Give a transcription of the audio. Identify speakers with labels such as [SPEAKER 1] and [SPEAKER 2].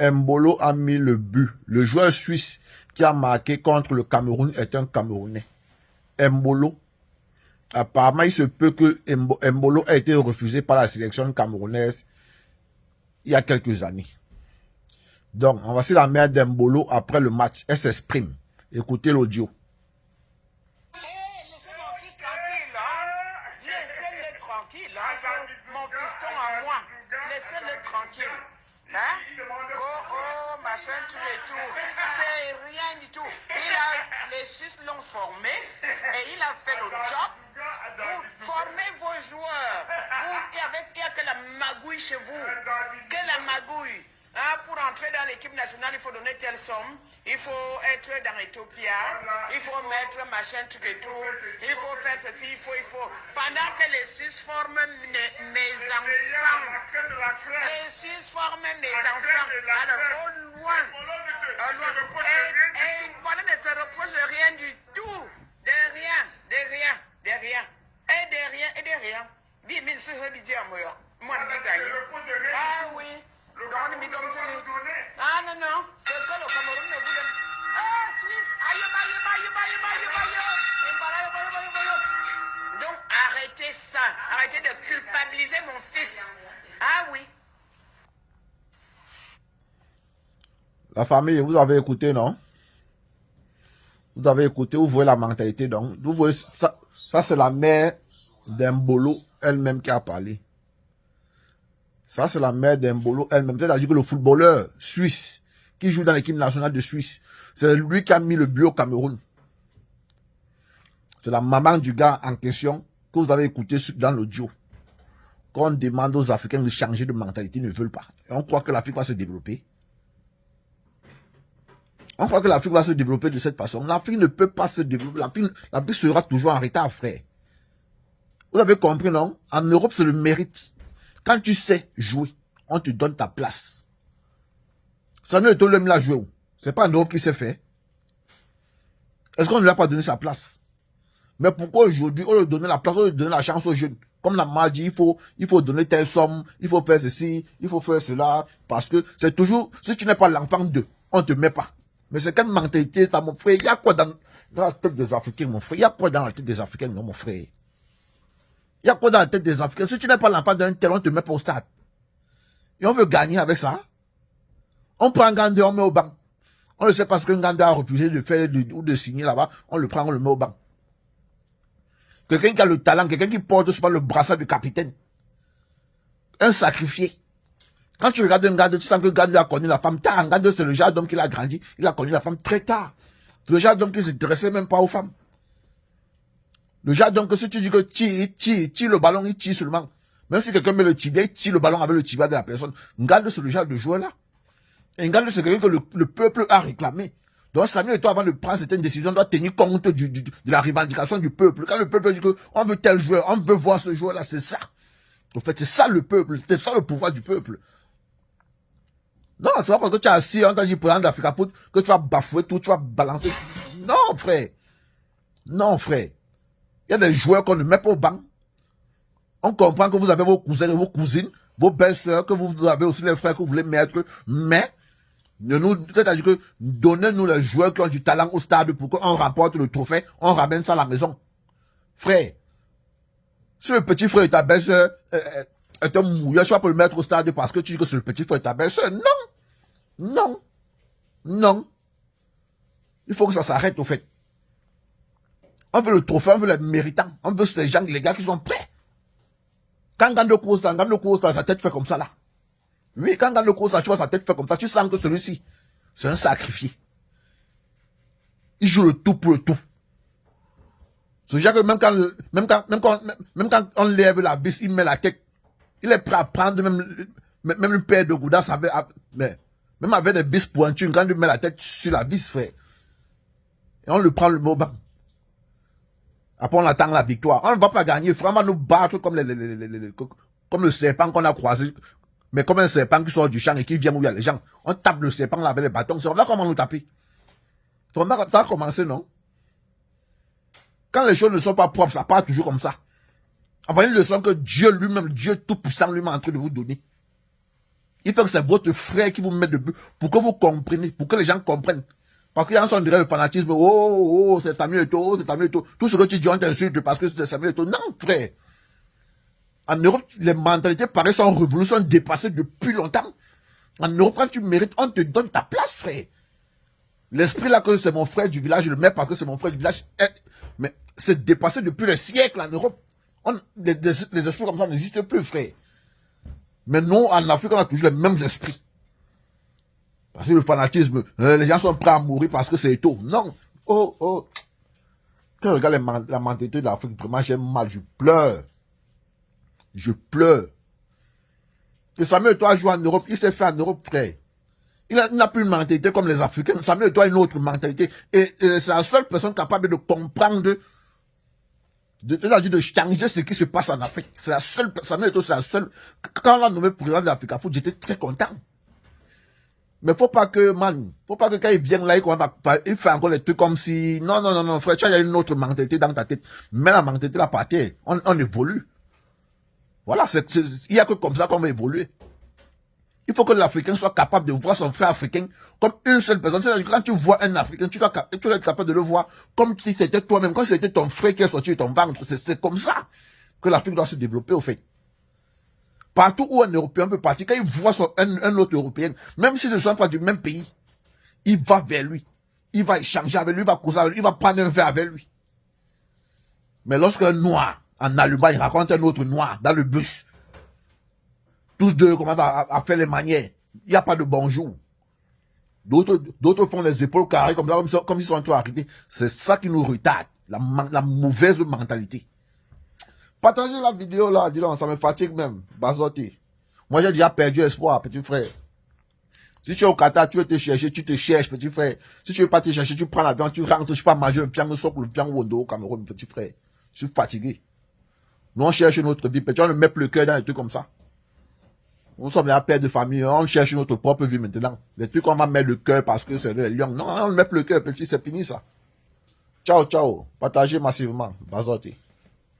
[SPEAKER 1] Embolo a mis le but. Le joueur suisse qui a marqué contre le Cameroun est un Camerounais. Embolo. Apparemment, il se peut que Embolo ait été refusé par la sélection camerounaise il y a quelques années. Donc, voici la mère d'Embolo après le match. Elle s'exprime. Écoutez l'audio.
[SPEAKER 2] Laissez mon fils tranquille, hein. Laissez-le tranquille, hein. Mon fiston à moi. Laissez-le tranquille. Hein? Oh, machin, tout et tout. C'est rien du tout. Les Suisses l'ont formé et il a fait le job. Vous formez vos joueurs. Vous qui avez que la magouille chez vous. Que la magouille. Hein, pour entrer dans l'équipe nationale, il faut donner telle somme. Il faut être dans Ethiopia. Il faut mettre machin, tout et tout. Il faut faire ceci, il faut. Pendant que les Suisses forment mes enfants. Les Suisses forment mes enfants. Alors, au loin. Et pendant ne se reproche de rien du tout. De rien. Et de rien. Dis, mais ce que je dis à moi. Moi, je dis ah oui. Ah non, c'est que le Cameroun ne voulait. Ah, Suisse, aïe. Donc arrêtez ça, arrêtez de culpabiliser mon fils. Ah oui.
[SPEAKER 1] La famille, vous avez écouté, non? Vous avez écouté, vous voyez la mentalité, donc. Vous voyez, ça c'est la mère d'Embolo elle-même qui a parlé. Ça, c'est la mère d'Embolo elle-même. C'est-à-dire que le footballeur suisse qui joue dans l'équipe nationale de Suisse, c'est lui qui a mis le but au Cameroun. C'est la maman du gars en question que vous avez écouté dans l'audio. Quand on demande aux Africains de changer de mentalité, ils ne veulent pas. Et on croit que l'Afrique va se développer. On croit que l'Afrique va se développer de cette façon. L'Afrique ne peut pas se développer. L'Afrique sera toujours en retard, frère. Vous avez compris, non? En Europe, c'est le mérite. Quand tu sais jouer, on te donne ta place. Samuel Eto'o l'a joué où? C'est pas un Europe qui s'est fait. Est-ce qu'on ne lui a pas donné sa place? Mais pourquoi aujourd'hui, on lui donne la place, on lui donne la chance aux jeunes? Comme la m'a dit, il faut donner telle somme, il faut faire ceci, il faut faire cela, parce que c'est toujours, si tu n'es pas l'enfant d'eux, on ne te met pas. Mais c'est quelle mentalité, mon frère? Il y a quoi dans la tête des Africains, mon frère? Il y a quoi dans la tête des Africains, non, mon frère? Il y a quoi dans la tête des Africains? Si tu n'es pas l'enfant d'un tel, on te met pas au stade. Et on veut gagner avec ça. On prend Ngandé, on met au banc. On le sait parce que Ngandé a refusé de faire ou de signer là-bas. On le prend, on le met au banc. Quelqu'un qui a le talent, quelqu'un qui porte sur le brassard du capitaine. Un sacrifié. Quand tu regardes Ngandé, tu sens que Ngandé a connu la femme tard. Ngandé, c'est le genre d'homme qui a grandi. Il a connu la femme très tard. C'est le genre d'homme qui ne se dressait même pas aux femmes. Le genre donc, si tu dis que tire le ballon, il tire seulement. Même si quelqu'un met le tibia, il tire le ballon avec le tibia de la personne. Ngandé, c'est le genre de joueur là. Et Ngandé, c'est quelqu'un que le peuple a réclamé. Donc Samuel Eto'o, avant de prendre certaines décisions, doit tenir compte de la revendication du peuple. Quand le peuple dit que on veut tel joueur, on veut voir ce joueur là, c'est ça. En fait, c'est ça le peuple, c'est ça le pouvoir du peuple. Non, c'est pas parce que tu es assis en tant que président d'Africa que tu vas bafouer tout, tu vas balancer. Non, frère. Non, frère. Il y a des joueurs qu'on ne met pas au banc. On comprend que vous avez vos cousins et vos cousines, vos belles-sœurs, que vous avez aussi les frères que vous voulez mettre, mais c'est-à-dire que donnez-nous les joueurs qui ont du talent au stade pour qu'on remporte le trophée, on ramène ça à la maison. Frère, si le petit frère de ta belle-sœur est un mouilleur, tu vas pas le mettre au stade parce que tu dis que c'est le petit frère de ta belle-sœur. Non. Il faut que ça s'arrête au fait. On veut le trophée, on veut les méritants. On veut ces gens, les gars qui sont prêts. Quand Ngandé court ça, sa tête fait comme ça là. Oui, quand Ngandé court ça, tu vois sa tête fait comme ça, tu sens que celui-ci, c'est un sacrifié. Il joue le tout pour le tout. Ce genre que même quand on lève la vis, il met la tête. Il est prêt à prendre même une paire de goudas même avec des vis pointues, quand il met la tête sur la vis, frère. Et on le prend le mot banc. Après, on attend la victoire. On ne va pas gagner. Frère, on va nous battre comme comme le serpent qu'on a croisé. Mais comme un serpent qui sort du champ et qui vient où il y a les gens. On tape le serpent là avec les bâtons. C'est là comment nous taper. Ça a commencé, non? Quand les choses ne sont pas propres, ça part toujours comme ça. Après une leçon que Dieu lui-même, Dieu tout-puissant lui-même est en train de vous donner. Il faut que c'est votre frère qui vous met debout pour que vous compreniez, pour que les gens comprennent. Parce qu'il y a un son dirait le fanatisme, oh, c'est Samuel Eto'o, oh, c'est Samuel Eto'o. Tout ce que tu dis, on t'insulte parce que c'est Samuel Eto'o. Non, frère. En Europe, les mentalités pareilles sont révolues, sont dépassées depuis longtemps. En Europe, quand tu mérites, on te donne ta place, frère. L'esprit là que c'est mon frère du village, je le mets parce que c'est mon frère du village. Mais c'est dépassé depuis le siècle en Europe. Les esprits comme ça n'existent plus, frère. Mais nous, en Afrique, on a toujours les mêmes esprits. Parce que le fanatisme, les gens sont prêts à mourir parce que c'est tôt. Non. Oh. Quand je regarde la mentalité de l'Afrique, vraiment, j'ai mal, je pleure. Je pleure. Et Samuel Eto'o a joué en Europe, il s'est fait en Europe, frère. Il n'a plus une mentalité comme les Africains. Samuel Eto'o a une autre mentalité. Et c'est la seule personne capable de comprendre, c'est-à-dire de changer ce qui se passe en Afrique. C'est la seule, Samuel Eto'o, c'est la seule. Quand on l'a nommé président de l'Afrique Foot, j'étais très content. Mais faut pas que quand il vient là, il fait encore les trucs comme si, non, frère, tu as une autre mentalité dans ta tête. Mais la mentalité, la partie, on évolue. Voilà, il y a que comme ça qu'on va évoluer. Il faut que l'Africain soit capable de voir son frère africain comme une seule personne. C'est-à-dire que quand tu vois un Africain, tu dois être capable de le voir comme si c'était toi-même, comme si c'était ton frère qui est sorti de ton ventre. C'est comme ça que l'Afrique doit se développer, au fait. Partout où un Européen peut partir, quand il voit un autre Européen, même s'ils ne sont pas du même pays, il va vers lui. Il va échanger avec lui, il va causer avec lui, il va prendre un verre avec lui. Mais lorsqu'un noir, en Allemagne, raconte un autre noir dans le bus, tous deux commencent à faire les manières. Il n'y a pas de bonjour. D'autres font les épaules carrées comme s'ils sont tous arrivés. C'est ça qui nous retarde. La mauvaise mentalité. Partagez la vidéo là, dis donc, ça me fatigue même. Bazoté. Moi j'ai déjà perdu espoir, petit frère. Si tu es au Qatar, tu veux te chercher, tu te cherches, petit frère. Si tu veux pas te chercher, tu prends l'avion, tu rentres, tu peux manger un piano socle, le piano wondo au Cameroun, petit frère. Je suis fatigué. Nous on cherche notre vie, petit, on ne met plus le cœur dans les trucs comme ça. Nous sommes là, père de famille, on cherche notre propre vie maintenant. Les trucs, on va mettre le cœur parce que c'est le lion. Non, on ne met plus le cœur, petit, c'est fini ça. Ciao. Partagez massivement. Bazoté.